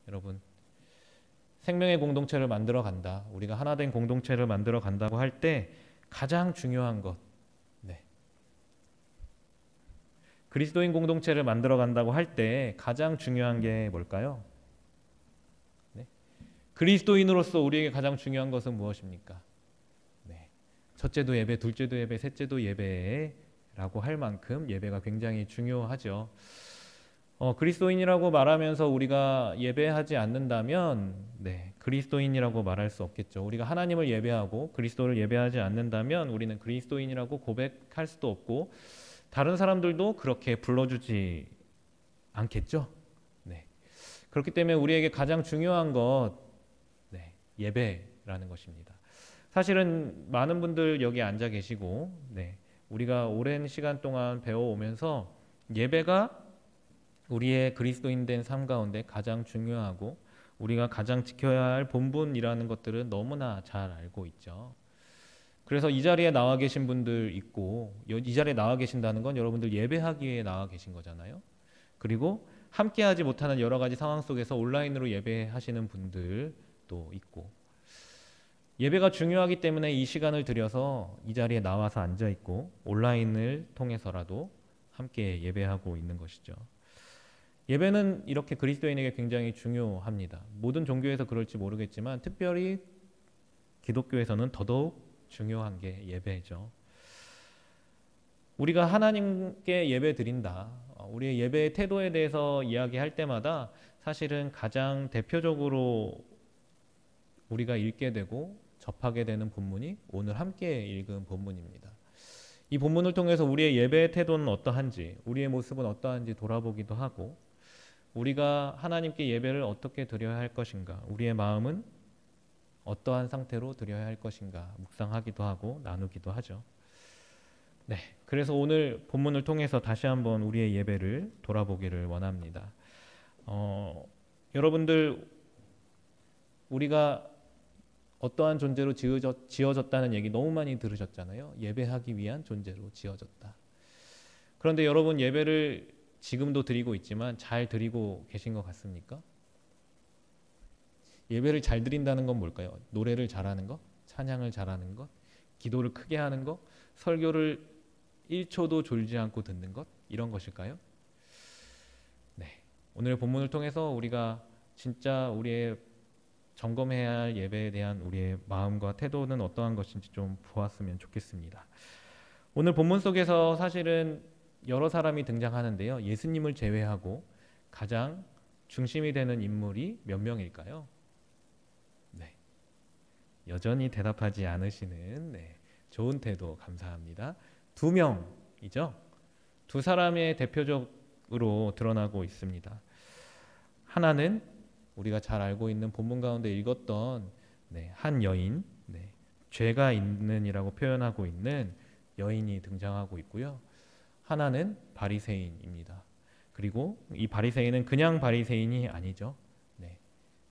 여러분, 생명의 공동체를 만들어 간다. 우리가 하나된 공동체를 만들어 간다고 할 때 가장 중요한 것, 네. 그리스도인 공동체를 만들어 간다고 할 때 가장 중요한 게 뭘까요? 네. 그리스도인으로서 우리에게 가장 중요한 것은 무엇입니까? 네. 첫째도 예배, 둘째도 예배, 셋째도 예배라고 할 만큼 예배가 굉장히 중요하죠. 그리스도인이라고 말하면서 우리가 예배하지 않는다면, 네, 그리스도인이라고 말할 수 없겠죠. 우리가 하나님을 예배하고 그리스도를 예배하지 않는다면 우리는 그리스도인이라고 고백할 수도 없고 다른 사람들도 그렇게 불러주지 않겠죠. 네. 그렇기 때문에 우리에게 가장 중요한 것, 네, 예배라는 것입니다. 사실은 많은 분들 여기 앉아 계시고, 네, 우리가 오랜 시간 동안 배워오면서 예배가 우리의 그리스도인 된 삶 가운데 가장 중요하고 우리가 가장 지켜야 할 본분이라는 것들은 너무나 잘 알고 있죠. 그래서 이 자리에 나와 계신 분들 있고, 이 자리에 나와 계신다는 건 여러분들 예배하기 위해 나와 계신 거잖아요. 그리고 함께하지 못하는 여러 가지 상황 속에서 온라인으로 예배하시는 분들도 있고, 예배가 중요하기 때문에 이 시간을 들여서 이 자리에 나와서 앉아 있고 온라인을 통해서라도 함께 예배하고 있는 것이죠. 예배는 이렇게 그리스도인에게 굉장히 중요합니다. 모든 종교에서 그럴지 모르겠지만 특별히 기독교에서는 더더욱 중요한 게 예배죠. 우리가 하나님께 예배 드린다. 우리의 예배의 태도에 대해서 이야기할 때마다 사실은 가장 대표적으로 우리가 읽게 되고 접하게 되는 본문이 오늘 함께 읽은 본문입니다. 이 본문을 통해서 우리의 예배의 태도는 어떠한지, 우리의 모습은 어떠한지 돌아보기도 하고, 우리가 하나님께 예배를 어떻게 드려야 할 것인가, 우리의 마음은 어떠한 상태로 드려야 할 것인가 묵상하기도 하고 나누기도 하죠. 네, 그래서 오늘 본문을 통해서 다시 한번 우리의 예배를 돌아보기를 원합니다. 여러분들, 우리가 어떠한 존재로 지어졌다는 얘기 너무 많이 들으셨잖아요. 예배하기 위한 존재로 지어졌다. 그런데 여러분, 예배를 지금도 드리고 있지만 잘 드리고 계신 것 같습니까? 예배를 잘 드린다는 건 뭘까요? 노래를 잘하는 것? 찬양을 잘하는 것? 기도를 크게 하는 것? 설교를 1초도 졸지 않고 듣는 것? 이런 것일까요? 네, 오늘 본문을 통해서 우리가 진짜 우리의 점검해야 할 예배에 대한 우리의 마음과 태도는 어떠한 것인지 좀 보았으면 좋겠습니다. 오늘 본문 속에서 사실은 여러 사람이 등장하는데요. 예수님을 제외하고 가장 중심이 되는 인물이 몇 명일까요? 네, 여전히 대답하지 않으시는, 네, 좋은 태도 감사합니다. 2명이죠. 두 사람의 대표적으로 드러나고 있습니다. 하나는 우리가 잘 알고 있는 본문 가운데 읽었던, 네, 한 여인, 네, 죄가 있는이라고 표현하고 있는 여인이 등장하고 있고요. 하나는 바리새인입니다. 그리고 이 바리새인은 그냥 바리새인이 아니죠. 네,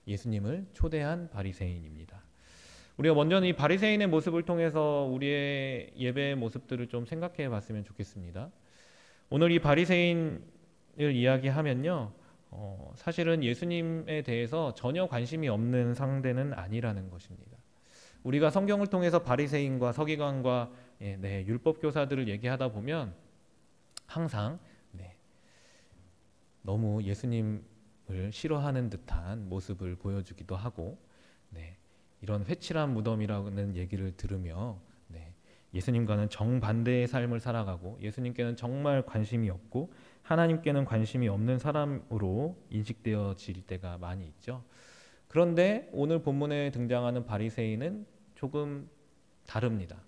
예수님을 초대한 바리새인입니다. 우리가 먼저 이 바리새인의 모습을 통해서 우리의 예배의 모습들을 좀 생각해 봤으면 좋겠습니다. 오늘 이 바리새인을 이야기하면요, 사실은 예수님에 대해서 전혀 관심이 없는 상대는 아니라는 것입니다. 우리가 성경을 통해서 바리새인과 서기관과, 네, 율법 교사들을 얘기하다 보면 항상, 네, 너무 예수님을 싫어하는 듯한 모습을 보여주기도 하고, 네, 이런 회칠한 무덤이라는 얘기를 들으며, 네, 예수님과는 정반대의 삶을 살아가고 예수님께는 정말 관심이 없고 하나님께는 관심이 없는 사람으로 인식되어질 때가 많이 있죠. 그런데 오늘 본문에 등장하는 바리새인은 조금 다릅니다.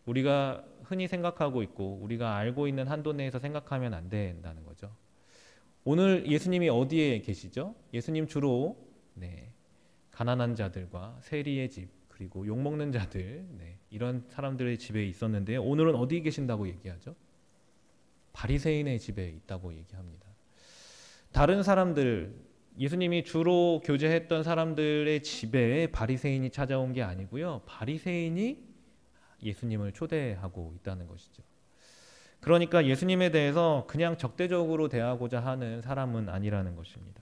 우리가 흔히 생각하고 있고 우리가 알고 있는 한도 내에서 생각하면 안 된다는 거죠. 오늘 예수님이 어디에 계시죠? 예수님 주로, 네, 가난한 자들과 세리의 집, 그리고 욕먹는 자들, 네, 이런 사람들의 집에 있었는데 오늘은 어디 계신다고 얘기하죠? 바리새인의 집에 있다고 얘기합니다. 다른 사람들, 예수님이 주로 교제했던 사람들의 집에 바리새인이 찾아온 게 아니고요, 바리새인이 예수님을 초대하고 있다는 것이죠. 그러니까 예수님에 대해서 그냥 적대적으로 대하고자 하는 사람은 아니라는 것입니다.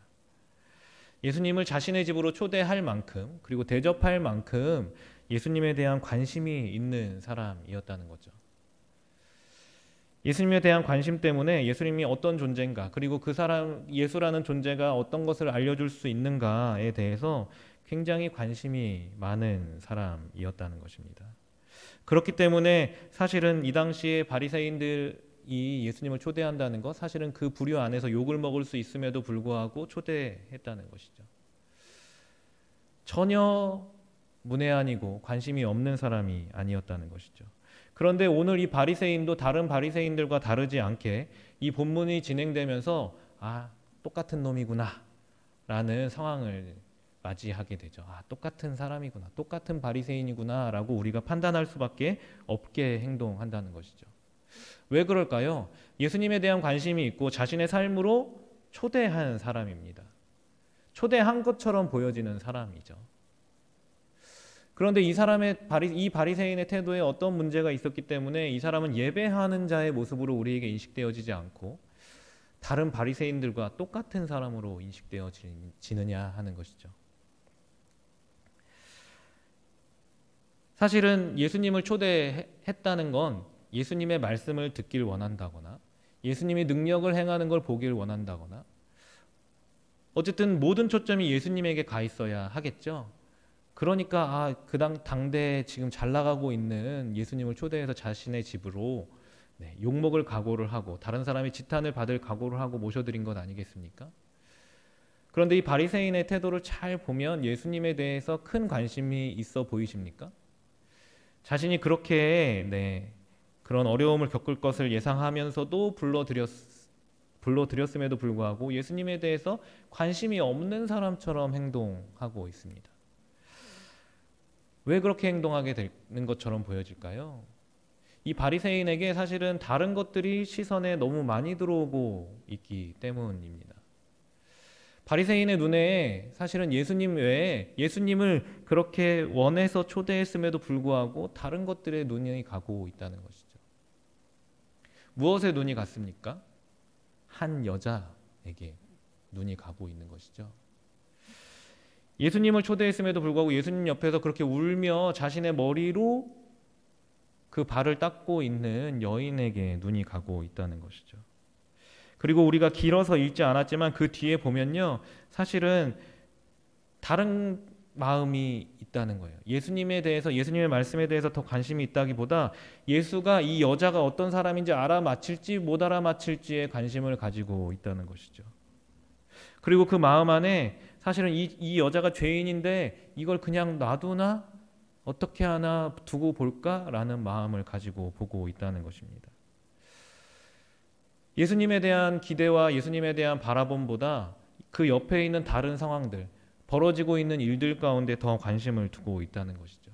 예수님을 자신의 집으로 초대할 만큼, 그리고 대접할 만큼 예수님에 대한 관심이 있는 사람이었다는 거죠. 예수님에 대한 관심 때문에 예수님이 어떤 존재인가, 그리고 그 사람, 예수라는 존재가 어떤 것을 알려줄 수 있는가에 대해서 굉장히 관심이 많은 사람이었다는 것입니다. 그렇기 때문에 사실은 이 당시에 바리새인들이 예수님을 초대한다는 것, 사실은 그 부류 안에서 욕을 먹을 수 있음에도 불구하고 초대했다는 것이죠. 전혀 문외한이고 관심이 없는 사람이 아니었다는 것이죠. 그런데 오늘 이 바리새인도 다른 바리새인들과 다르지 않게 이 본문이 진행되면서 똑같은 놈이구나 라는 상황을 맞이하게 되죠. 똑같은 사람이구나, 똑같은 바리새인이구나 라고 우리가 판단할 수밖에 없게 행동한다는 것이죠. 왜 그럴까요? 예수님에 대한 관심이 있고 자신의 삶으로 초대한 사람입니다. 초대한 것처럼 보여지는 사람이죠. 그런데 이 바리새인의 태도에 어떤 문제가 있었기 때문에 이 사람은 예배하는 자의 모습으로 우리에게 인식되어지지 않고 다른 바리새인들과 똑같은 사람으로 인식되어지느냐 하는 것이죠. 사실은 예수님을 초대했다는 건 예수님의 말씀을 듣길 원한다거나 예수님이 능력을 행하는 걸 보길 원한다거나 어쨌든 모든 초점이 예수님에게 가 있어야 하겠죠. 그러니까 그 당대에 지금 잘 나가고 있는 예수님을 초대해서 자신의 집으로 욕먹을 각오를 하고 다른 사람이 지탄을 받을 각오를 하고 모셔드린 것 아니겠습니까? 그런데 이 바리새인의 태도를 잘 보면 예수님에 대해서 큰 관심이 있어 보이십니까? 자신이 그렇게 그런 어려움을 겪을 것을 예상하면서도 불러들였음에도 불구하고 예수님에 대해서 관심이 없는 사람처럼 행동하고 있습니다. 왜 그렇게 행동하게 되는 것처럼 보여질까요? 이 바리새인에게 사실은 다른 것들이 시선에 너무 많이 들어오고 있기 때문입니다. 바리새인의 눈에 사실은 예수님 외에 예수님을 그렇게 원해서 초대했음에도 불구하고 다른 것들에 눈이 가고 있다는 것이죠. 무엇에 눈이 갔습니까? 한 여자에게 눈이 가고 있는 것이죠. 예수님을 초대했음에도 불구하고 예수님 옆에서 그렇게 울며 자신의 머리로 그 발을 닦고 있는 여인에게 눈이 가고 있다는 것이죠. 그리고 우리가 길어서 읽지 않았지만 그 뒤에 보면요, 사실은 다른 마음이 있다는 거예요. 예수님에 대해서, 예수님의 말씀에 대해서 더 관심이 있다기보다 예수가 이 여자가 어떤 사람인지 알아맞힐지 못 알아맞힐지에 관심을 가지고 있다는 것이죠. 그리고 그 마음 안에 사실은 이 여자가 죄인인데 이걸 그냥 놔두나? 어떻게 하나 두고 볼까라는 마음을 가지고 보고 있다는 것입니다. 예수님에 대한 기대와 예수님에 대한 바라봄보다 그 옆에 있는 다른 상황들, 벌어지고 있는 일들 가운데 더 관심을 두고 있다는 것이죠.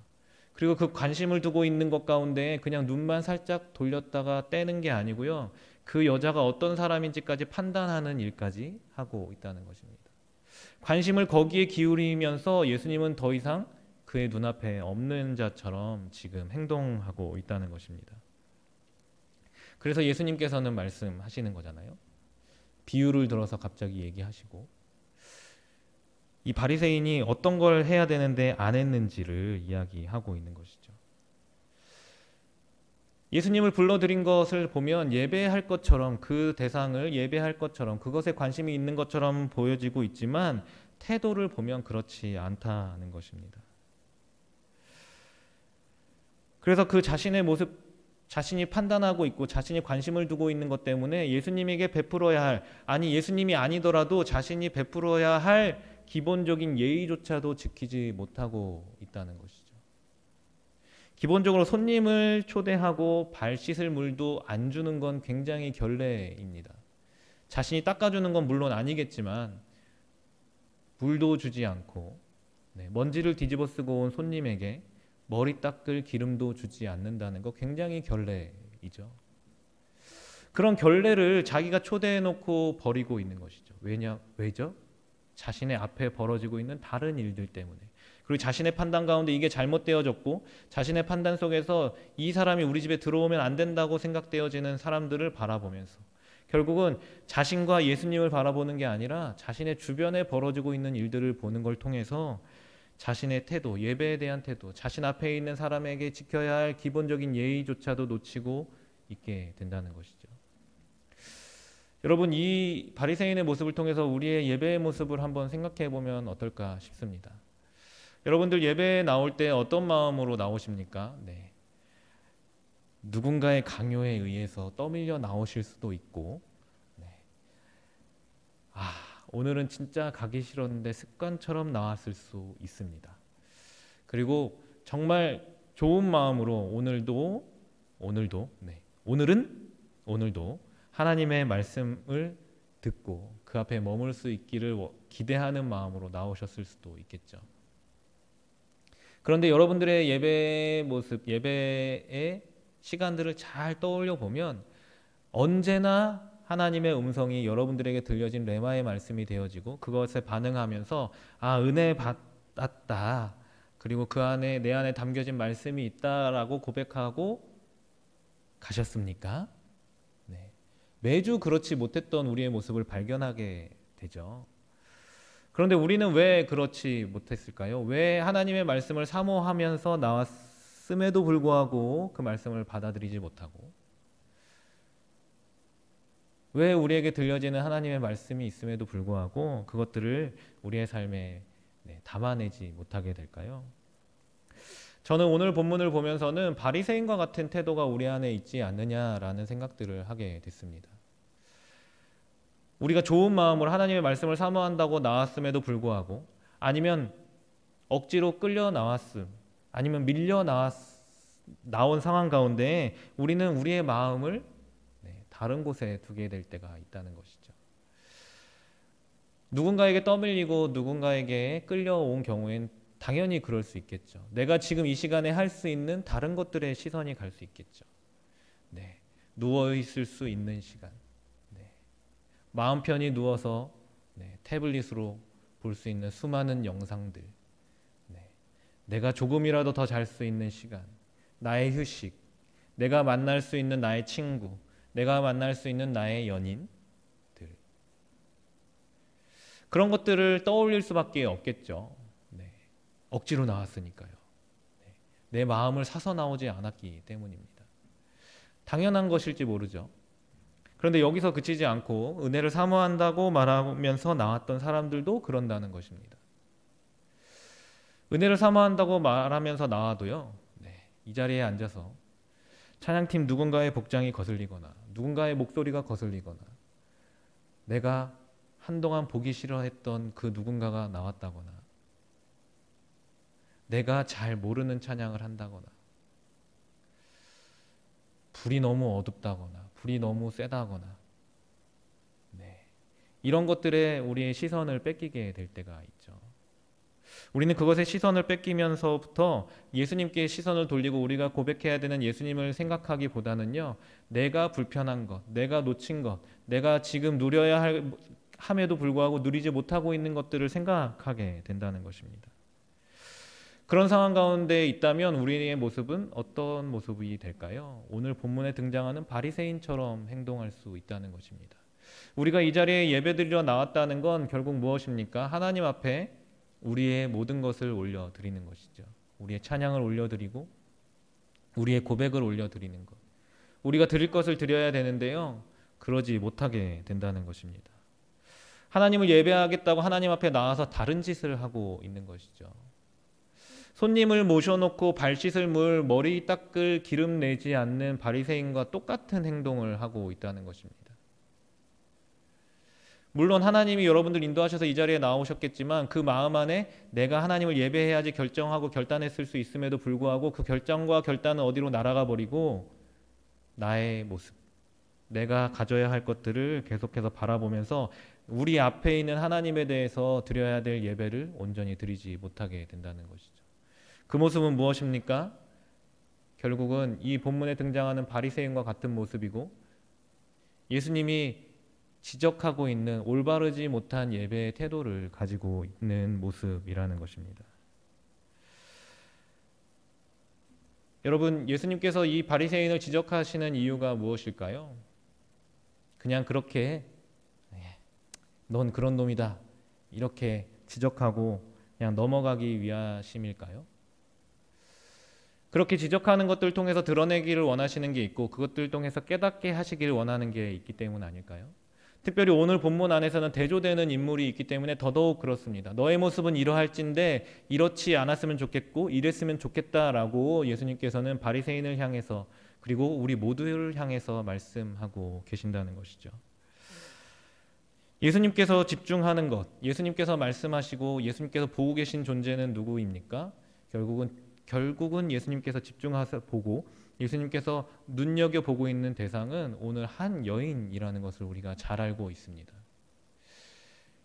그리고 그 관심을 두고 있는 것 가운데 그냥 눈만 살짝 돌렸다가 떼는 게 아니고요, 그 여자가 어떤 사람인지까지 판단하는 일까지 하고 있다는 것입니다. 관심을 거기에 기울이면서 예수님은 더 이상 그의 눈앞에 없는 자처럼 지금 행동하고 있다는 것입니다. 그래서 예수님께서는 말씀하시는 거잖아요. 비유를 들어서 갑자기 얘기하시고 이 바리새인이 어떤 걸 해야 되는데 안 했는지를 이야기하고 있는 것이죠. 예수님을 불러들인 것을 보면 예배할 것처럼, 그 대상을 예배할 것처럼, 그것에 관심이 있는 것처럼 보여지고 있지만 태도를 보면 그렇지 않다는 것입니다. 그래서 그 자신의 모습, 자신이 판단하고 있고 자신이 관심을 두고 있는 것 때문에 예수님에게 베풀어야 할, 아니 예수님이 아니더라도 자신이 베풀어야 할 기본적인 예의조차도 지키지 못하고 있다는 것이죠. 기본적으로 손님을 초대하고 발 씻을 물도 안 주는 건 굉장히 결례입니다. 자신이 닦아주는 건 물론 아니겠지만 물도 주지 않고 먼지를 뒤집어 쓰고 온 손님에게 머리 닦을 기름도 주지 않는다는 거 굉장히 결례이죠. 그런 결례를 자기가 초대해놓고 버리고 있는 것이죠. 왜죠? 자신의 앞에 벌어지고 있는 다른 일들 때문에. 그리고 자신의 판단 가운데 이게 잘못되어졌고 자신의 판단 속에서 이 사람이 우리 집에 들어오면 안 된다고 생각되어지는 사람들을 바라보면서 결국은 자신과 예수님을 바라보는 게 아니라 자신의 주변에 벌어지고 있는 일들을 보는 걸 통해서 자신의 태도, 예배에 대한 태도, 자신 앞에 있는 사람에게 지켜야 할 기본적인 예의조차도 놓치고 있게 된다는 것이죠. 여러분, 이 바리새인의 모습을 통해서 우리의 예배의 모습을 한번 생각해 보면 어떨까 싶습니다. 여러분들 예배에 나올 때 어떤 마음으로 나오십니까? 네. 누군가의 강요에 의해서 떠밀려 나오실 수도 있고, 네. 오늘은 진짜 가기 싫었는데 습관처럼 나왔을 수 있습니다. 그리고 정말 좋은 마음으로 오늘도 하나님의 말씀을 듣고 그 앞에 머물 수 있기를 기대하는 마음으로 나오셨을 수도 있겠죠. 그런데 여러분들의 예배의 모습, 예배의 시간들을 잘 떠올려 보면 언제나 하나님의 음성이 여러분들에게 들려진 레마의 말씀이 되어지고 그것에 반응하면서 은혜 받았다. 그리고 그 안에 내 안에 담겨진 말씀이 있다라고 고백하고 가셨습니까? 네. 매주 그렇지 못했던 우리의 모습을 발견하게 되죠. 그런데 우리는 왜 그렇지 못했을까요? 왜 하나님의 말씀을 사모하면서 나왔음에도 불구하고 그 말씀을 받아들이지 못하고, 왜 우리에게 들려지는 하나님의 말씀이 있음에도 불구하고 그것들을 우리의 삶에 담아내지 못하게 될까요? 저는 오늘 본문을 보면서는 바리새인과 같은 태도가 우리 안에 있지 않느냐라는 생각들을 하게 됐습니다. 우리가 좋은 마음으로 하나님의 말씀을 사모한다고 나왔음에도 불구하고, 아니면 억지로 끌려 나왔음, 아니면 밀려 나온 상황 가운데 우리는 우리의 마음을 다른 곳에 두게 될 때가 있다는 것이죠. 누군가에게 떠밀리고 누군가에게 끌려온 경우엔 당연히 그럴 수 있겠죠. 내가 지금 이 시간에 할 수 있는 다른 것들의 시선이 갈 수 있겠죠. 누워있을 수 있는 시간, 마음 편히 누워서 태블릿으로 볼 수 있는 수많은 영상들, 내가 조금이라도 더 잘 수 있는 시간, 나의 휴식, 내가 만날 수 있는 나의 친구, 내가 만날 수 있는 나의 연인들, 그런 것들을 떠올릴 수밖에 없겠죠. 억지로 나왔으니까요. 내 마음을 사서 나오지 않았기 때문입니다. 당연한 것일지 모르죠. 그런데 여기서 그치지 않고 은혜를 사모한다고 말하면서 나왔던 사람들도 그런다는 것입니다. 은혜를 사모한다고 말하면서 나와도요, 이 자리에 앉아서 찬양팀 누군가의 복장이 거슬리거나 누군가의 목소리가 거슬리거나 내가 한동안 보기 싫어했던 그 누군가가 나왔다거나 내가 잘 모르는 찬양을 한다거나 불이 너무 어둡다거나 불이 너무 세다거나 이런 것들에 우리의 시선을 뺏기게 될 때가 있죠. 우리는 그것에 시선을 뺏기면서부터 예수님께 시선을 돌리고 우리가 고백해야 되는 예수님을 생각하기보다는요, 내가 불편한 것, 내가 놓친 것, 내가 지금 누려야 함에도 불구하고 누리지 못하고 있는 것들을 생각하게 된다는 것입니다. 그런 상황 가운데 있다면 우리의 모습은 어떤 모습이 될까요? 오늘 본문에 등장하는 바리새인처럼 행동할 수 있다는 것입니다. 우리가 이 자리에 예배드리러 나왔다는 건 결국 무엇입니까? 하나님 앞에 우리의 모든 것을 올려드리는 것이죠. 우리의 찬양을 올려드리고 우리의 고백을 올려드리는 것. 우리가 드릴 것을 드려야 되는데요, 그러지 못하게 된다는 것입니다. 하나님을 예배하겠다고 하나님 앞에 나와서 다른 짓을 하고 있는 것이죠. 손님을 모셔놓고 발 씻을 물, 머리 닦을 기름 내지 않는 바리새인과 똑같은 행동을 하고 있다는 것입니다. 물론 하나님이 여러분들 인도하셔서 이 자리에 나오셨겠지만 그 마음 안에 내가 하나님을 예배해야지 결정하고 결단했을 수 있음에도 불구하고 그 결정과 결단은 어디로 날아가 버리고 나의 모습, 내가 가져야 할 것들을 계속해서 바라보면서 우리 앞에 있는 하나님에 대해서 드려야 될 예배를 온전히 드리지 못하게 된다는 것이죠. 그 모습은 무엇입니까? 결국은 이 본문에 등장하는 바리새인과 같은 모습이고 예수님이 지적하고 있는 올바르지 못한 예배의 태도를 가지고 있는 모습이라는 것입니다. 여러분, 예수님께서 이 바리새인을 지적하시는 이유가 무엇일까요? 그냥 그렇게 넌 그런 놈이다 이렇게 지적하고 그냥 넘어가기 위하심일까요? 그렇게 지적하는 것들 통해서 드러내기를 원하시는 게 있고 그것들 통해서 깨닫게 하시기를 원하는 게 있기 때문 아닐까요? 특별히 오늘 본문 안에서는 대조되는 인물이 있기 때문에 더더욱 그렇습니다. 너의 모습은 이러할진데 이렇지 않았으면 좋겠고 이랬으면 좋겠다라고 예수님께서는 바리새인을 향해서 그리고 우리 모두를 향해서 말씀하고 계신다는 것이죠. 예수님께서 집중하는 것, 예수님께서 말씀하시고 예수님께서 보고 계신 존재는 누구입니까? 결국은 예수님께서 집중해서 보고 예수님께서 눈여겨보고 있는 대상은 오늘 한 여인이라는 것을 우리가 잘 알고 있습니다.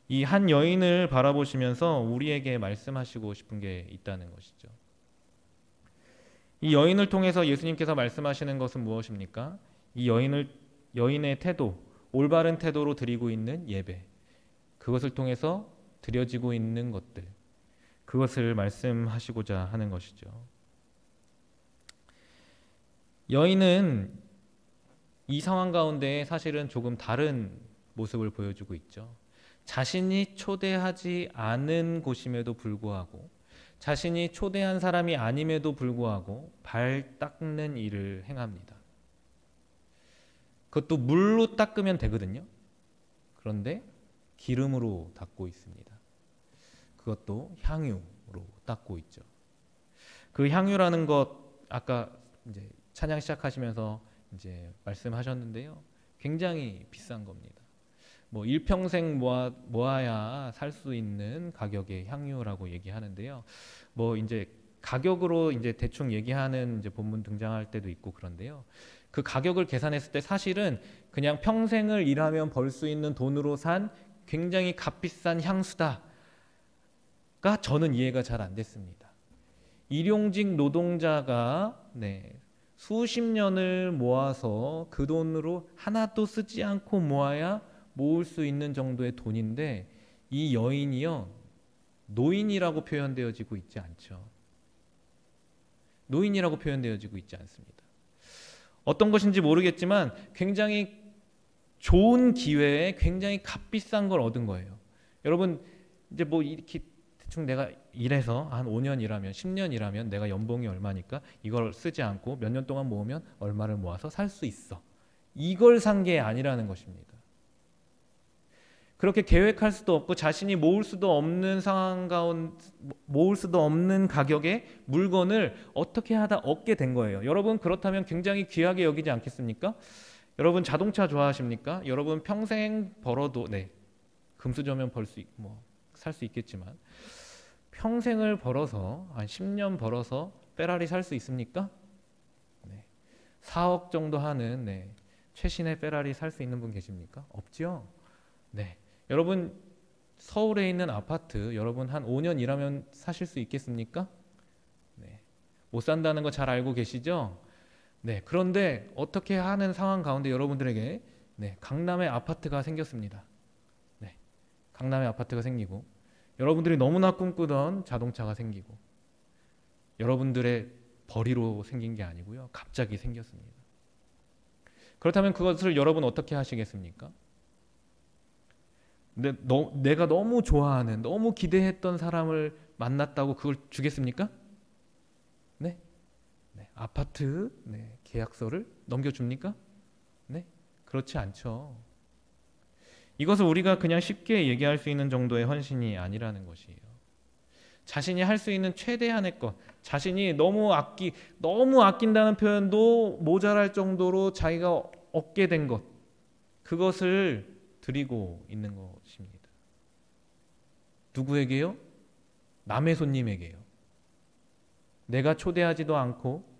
이 한 여인을 바라보시면서 우리에게 말씀하시고 싶은 게 있다는 것이죠. 이 여인을 통해서 예수님께서 말씀하시는 것은 무엇입니까? 이 여인의 태도, 올바른 태도로 드리고 있는 예배, 그것을 통해서 드려지고 있는 것들, 그것을 말씀하시고자 하는 것이죠. 여인은 이 상황 가운데 사실은 조금 다른 모습을 보여주고 있죠. 자신이 초대하지 않은 곳임에도 불구하고 자신이 초대한 사람이 아님에도 불구하고 발 닦는 일을 행합니다. 그것도 물로 닦으면 되거든요. 그런데 기름으로 닦고 있습니다. 그것도 향유로 닦고 있죠. 그 향유라는 것 아까 이제 찬양 시작하시면서 이제 말씀하셨는데요. 굉장히 비싼 겁니다. 뭐 일평생 모아야 살 수 있는 가격의 향유라고 얘기하는데요. 뭐 이제 가격으로 이제 대충 얘기하는 이제 본문 등장할 때도 있고 그런데요. 그 가격을 계산했을 때 사실은 그냥 평생을 일하면 벌 수 있는 돈으로 산 굉장히 값비싼 향수다가 저는 이해가 잘 안 됐습니다. 일용직 노동자가 수십 년을 모아서 그 돈으로 하나도 쓰지 않고 모아야 모을 수 있는 정도의 돈인데 이 여인이요 노인이라고 표현되어지고 있지 않죠. 노인이라고 표현되어지고 있지 않습니다. 어떤 것인지 모르겠지만 굉장히 좋은 기회에 굉장히 값비싼 걸 얻은 거예요. 여러분 이제 뭐 이렇게 대충 내가 일해서 한 5년 일하면 10년 일하면 내가 연봉이 얼마니까 이걸 쓰지 않고 몇 년 동안 모으면 얼마를 모아서 살 수 있어. 이걸 산 게 아니라는 것입니다. 그렇게 계획할 수도 없고 자신이 모을 수도 없는 상황 가운데 모을 수도 없는 가격의 물건을 어떻게 하다 얻게 된 거예요. 여러분 그렇다면 굉장히 귀하게 여기지 않겠습니까? 여러분 자동차 좋아하십니까? 여러분 평생 벌어도 금수저면 살 수 있겠지만 평생을 벌어서 한 10년 벌어서 페라리 살 수 있습니까? 4억 정도 하는 최신의 페라리 살 수 있는 분 계십니까? 없죠? 여러분 서울에 있는 아파트 여러분 한 5년 일하면 사실 수 있겠습니까? 못 산다는 거 잘 알고 계시죠? 그런데 어떻게 하는 상황 가운데 여러분들에게 강남에 아파트가 생겼습니다. 강남에 아파트가 생기고 여러분들이 너무나 꿈꾸던 자동차가 생기고 여러분들의 벌이로 생긴 게 아니고요. 갑자기 생겼습니다. 그렇다면 그것을 여러분 어떻게 하시겠습니까? 내가 너무 좋아하는 너무 기대했던 사람을 만났다고 그걸 주겠습니까? 아파트 계약서를 넘겨줍니까? 그렇지 않죠. 이것을 우리가 그냥 쉽게 얘기할 수 있는 정도의 헌신이 아니라는 것이에요. 자신이 할 수 있는 최대한의 것, 자신이 너무 아낀다는 표현도 모자랄 정도로 자기가 얻게 된 것, 그것을 드리고 있는 것입니다. 누구에게요? 남의 손님에게요. 내가 초대하지도 않고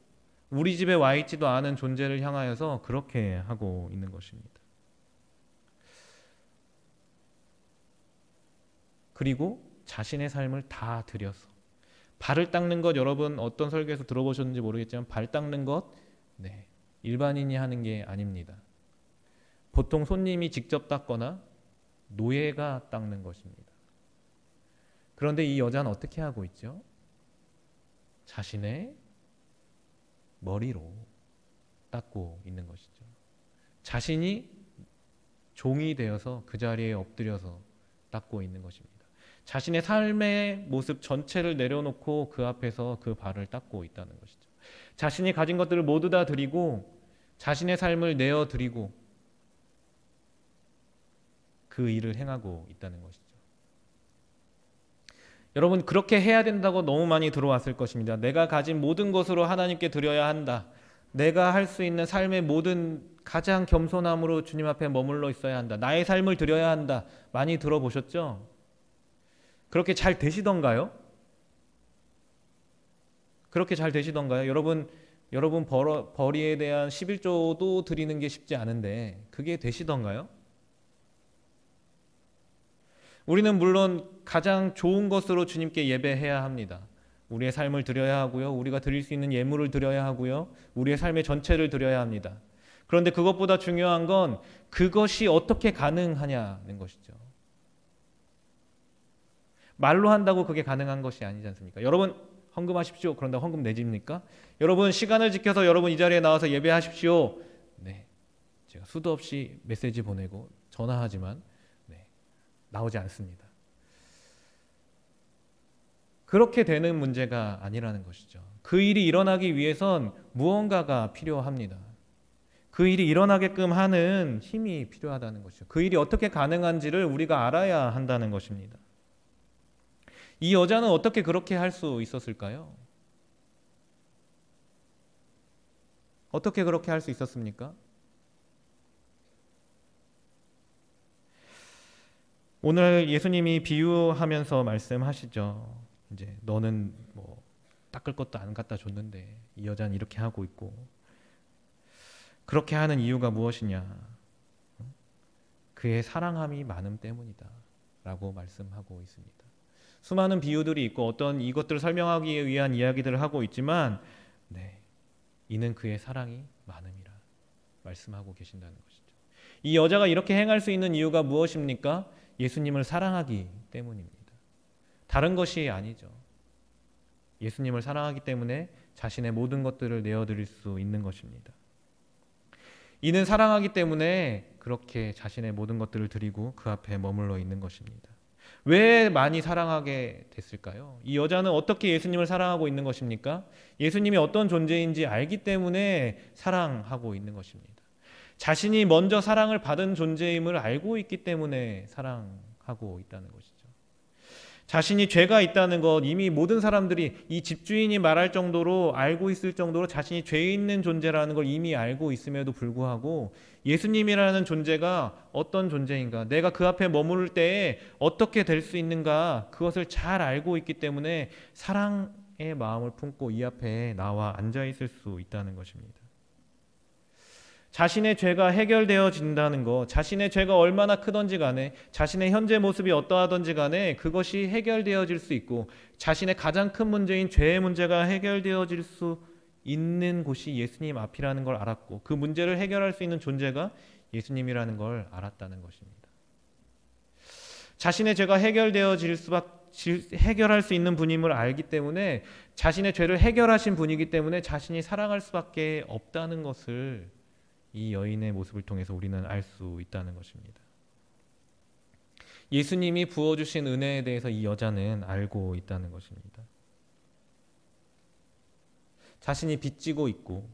우리 집에 와 있지도 않은 존재를 향하여서 그렇게 하고 있는 것입니다. 그리고 자신의 삶을 다 드려서 발을 닦는 것 여러분 어떤 설교에서 들어보셨는지 모르겠지만 발 닦는 것 일반인이 하는 게 아닙니다. 보통 손님이 직접 닦거나 노예가 닦는 것입니다. 그런데 이 여자는 어떻게 하고 있죠? 자신의 머리로 닦고 있는 것이죠. 자신이 종이 되어서 그 자리에 엎드려서 닦고 있는 것입니다. 자신의 삶의 모습 전체를 내려놓고 그 앞에서 그 발을 닦고 있다는 것이죠. 자신이 가진 것들을 모두 다 드리고 자신의 삶을 내어드리고 그 일을 행하고 있다는 것이죠. 여러분, 그렇게 해야 된다고 너무 많이 들어왔을 것입니다. 내가 가진 모든 것으로 하나님께 드려야 한다. 내가 할 수 있는 삶의 모든 가장 겸손함으로 주님 앞에 머물러 있어야 한다. 나의 삶을 드려야 한다. 많이 들어보셨죠? 그렇게 잘 되시던가요? 그렇게 잘 되시던가요? 여러분 벌이에 대한 11조도 드리는 게 쉽지 않은데 그게 되시던가요? 우리는 물론 가장 좋은 것으로 주님께 예배해야 합니다. 우리의 삶을 드려야 하고요. 우리가 드릴 수 있는 예물을 드려야 하고요. 우리의 삶의 전체를 드려야 합니다. 그런데 그것보다 중요한 건 그것이 어떻게 가능하냐는 것이죠. 말로 한다고 그게 가능한 것이 아니지 않습니까? 여러분 헌금하십시오. 그런다 헌금 내집니까? 여러분 시간을 지켜서 여러분 이 자리에 나와서 예배하십시오. 네, 제가 수도 없이 메시지 보내고 전화하지만 나오지 않습니다. 그렇게 되는 문제가 아니라는 것이죠. 그 일이 일어나기 위해선 무언가가 필요합니다. 그 일이 일어나게끔 하는 힘이 필요하다는 것이죠. 그 일이 어떻게 가능한지를 우리가 알아야 한다는 것입니다. 이 여자는 어떻게 그렇게 할 수 있었을까요? 어떻게 그렇게 할 수 있었습니까? 오늘 예수님이 비유하면서 말씀하시죠. 이제 너는 뭐 닦을 것도 안 갖다 줬는데 이 여자는 이렇게 하고 있고, 그렇게 하는 이유가 무엇이냐? 그의 사랑함이 많음 때문이다 라고 말씀하고 있습니다. 수많은 비유들이 있고 어떤 이것들을 설명하기 위한 이야기들을 하고 있지만 이는 그의 사랑이 많음이라 말씀하고 계신다는 것이죠. 이 여자가 이렇게 행할 수 있는 이유가 무엇입니까? 예수님을 사랑하기 때문입니다. 다른 것이 아니죠. 예수님을 사랑하기 때문에 자신의 모든 것들을 내어드릴 수 있는 것입니다. 이는 사랑하기 때문에 그렇게 자신의 모든 것들을 드리고 그 앞에 머물러 있는 것입니다. 왜 많이 사랑하게 됐을까요? 이 여자는 어떻게 예수님을 사랑하고 있는 것입니까? 예수님이 어떤 존재인지 알기 때문에 사랑하고 있는 것입니다. 자신이 먼저 사랑을 받은 존재임을 알고 있기 때문에 사랑하고 있다는 것이죠. 자신이 죄가 있다는 것, 이미 모든 사람들이 이 집주인이 말할 정도로 알고 있을 정도로 자신이 죄 있는 존재라는 걸 이미 알고 있음에도 불구하고 예수님이라는 존재가 어떤 존재인가, 내가 그 앞에 머무를 때에 어떻게 될 수 있는가, 그것을 잘 알고 있기 때문에 사랑의 마음을 품고 이 앞에 나와 앉아 있을 수 있다는 것입니다. 자신의 죄가 해결되어진다는 것, 자신의 죄가 얼마나 크던지 간에, 자신의 현재 모습이 어떠하던지 간에 그것이 해결되어질 수 있고, 자신의 가장 큰 문제인 죄의 문제가 해결되어질 수 있는 곳이 예수님 앞이라는 걸 알았고, 그 문제를 해결할 수 있는 존재가 예수님이라는 걸 알았다는 것입니다. 자신의 죄가 해결할 수 있는 분임을 알기 때문에, 자신의 죄를 해결하신 분이기 때문에 자신이 사랑할 수밖에 없다는 것을 이 여인의 모습을 통해서 우리는 알 수 있다는 것입니다. 예수님이 부어주신 은혜에 대해서 이 여자는 알고 있다는 것입니다. 자신이 빚지고 있고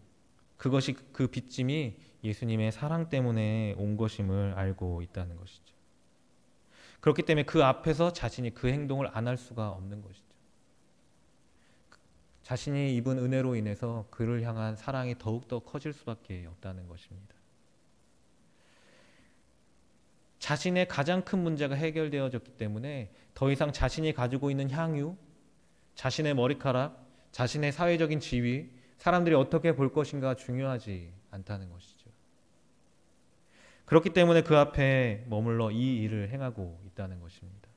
그것이, 그 빚짐이 예수님의 사랑 때문에 온 것임을 알고 있다는 것이죠. 그렇기 때문에 그 앞에서 자신이 그 행동을 안 할 수가 없는 것이죠. 자신이 입은 은혜로 인해서 그를 향한 사랑이 더욱더 커질 수밖에 없다는 것입니다. 자신의 가장 큰 문제가 해결되어졌기 때문에 더 이상 자신이 가지고 있는 향유, 자신의 머리카락, 자신의 사회적인 지위, 사람들이 어떻게 볼 것인가 중요하지 않다는 것이죠. 그렇기 때문에 그 앞에 머물러 이 일을 행하고 있다는 것입니다.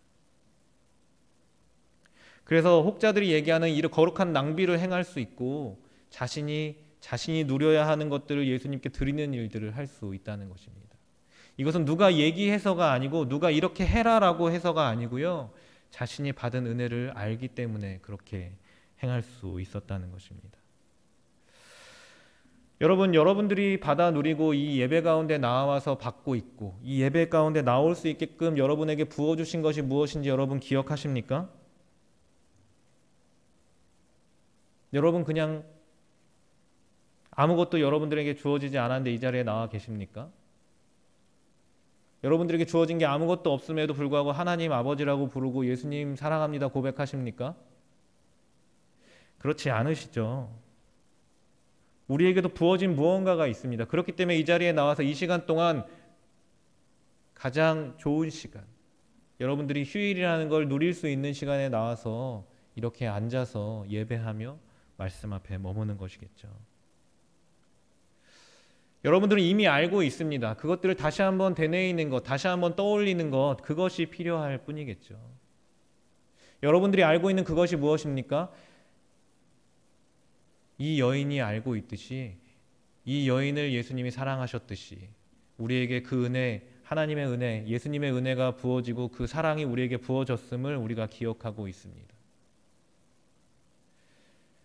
그래서 혹자들이 얘기하는 이 거룩한 낭비를 행할 수 있고 자신이 누려야 하는 것들을 예수님께 드리는 일들을 할 수 있다는 것입니다. 이것은 누가 얘기해서가 아니고 누가 이렇게 해라라고 해서가 아니고요. 자신이 받은 은혜를 알기 때문에 그렇게 행할 수 있었다는 것입니다. 여러분들이 받아 누리고 이 예배 가운데 나와서 받고 있고 이 예배 가운데 나올 수 있게끔 여러분에게 부어주신 것이 무엇인지 여러분 기억하십니까? 여러분 그냥 아무것도 여러분들에게 주어지지 않았는데 이 자리에 나와 계십니까? 여러분들에게 주어진 게 아무것도 없음에도 불구하고 하나님 아버지라고 부르고 예수님 사랑합니다 고백하십니까? 그렇지 않으시죠. 우리에게도 부어진 무언가가 있습니다. 그렇기 때문에 이 자리에 나와서 이 시간 동안 가장 좋은 시간, 여러분들이 휴일이라는 걸 누릴 수 있는 시간에 나와서 이렇게 앉아서 예배하며 말씀 앞에 머무는 것이겠죠. 여러분들은 이미 알고 있습니다. 그것들을 다시 한번 되뇌이는 것, 다시 한번 떠올리는 것, 그것이 필요할 뿐이겠죠. 여러분들이 알고 있는 그것이 무엇입니까? 이 여인이 알고 있듯이 이 여인을 예수님이 사랑하셨듯이 우리에게 그 은혜, 하나님의 은혜, 예수님의 은혜가 부어지고 그 사랑이 우리에게 부어졌음을 우리가 기억하고 있습니다.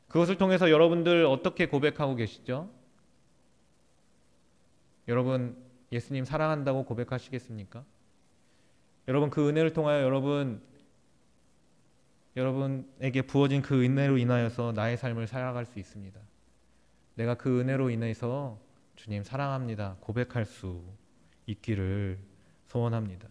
그것을 통해서 여러분들 어떻게 고백하고 계시죠? 여러분 예수님 사랑한다고 고백하시겠습니까? 여러분 그 은혜를 통하여 여러분에게 부어진 그 은혜로 인하여서 나의 삶을 살아갈 수 있습니다. 내가 그 은혜로 인해서 주님 사랑합니다 고백할 수 있기를 소원합니다.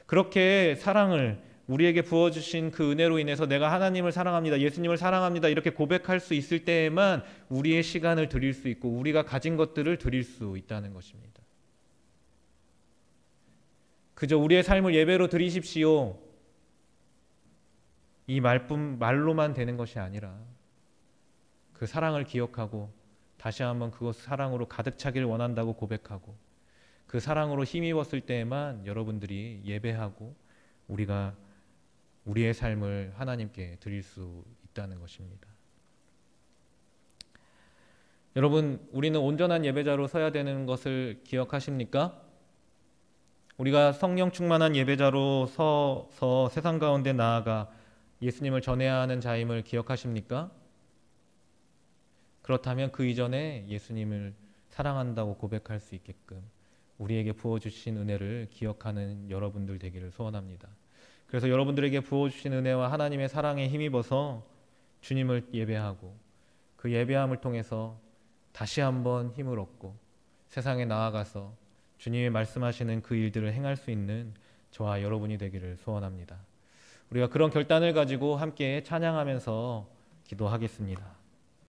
그렇게 사랑을 우리에게 부어주신 그 은혜로 인해서 내가 하나님을 사랑합니다, 예수님을 사랑합니다 이렇게 고백할 수 있을 때에만 우리의 시간을 드릴 수 있고 우리가 가진 것들을 드릴 수 있다는 것입니다. 그저 우리의 삶을 예배로 드리십시오 이 말로만 되는 것이 아니라 그 사랑을 기억하고 다시 한번 그것 사랑으로 가득 차기를 원한다고 고백하고 그 사랑으로 힘입었을 때에만 여러분들이 예배하고 우리가 우리의 삶을 하나님께 드릴 수 있다는 것입니다. 여러분 우리는 온전한 예배자로 서야 되는 것을 기억하십니까? 우리가 성령 충만한 예배자로 서서 세상 가운데 나아가 예수님을 전해야 하는 자임을 기억하십니까? 그렇다면 그 이전에 예수님을 사랑한다고 고백할 수 있게끔 우리에게 부어주신 은혜를 기억하는 여러분들 되기를 소원합니다. 그래서 여러분들에게 부어주신 은혜와 하나님의 사랑에 힘입어서 주님을 예배하고 그 예배함을 통해서 다시 한번 힘을 얻고 세상에 나아가서 주님이 말씀하시는 그 일들을 행할 수 있는 저와 여러분이 되기를 소원합니다. 우리가 그런 결단을 가지고 함께 찬양하면서 기도하겠습니다.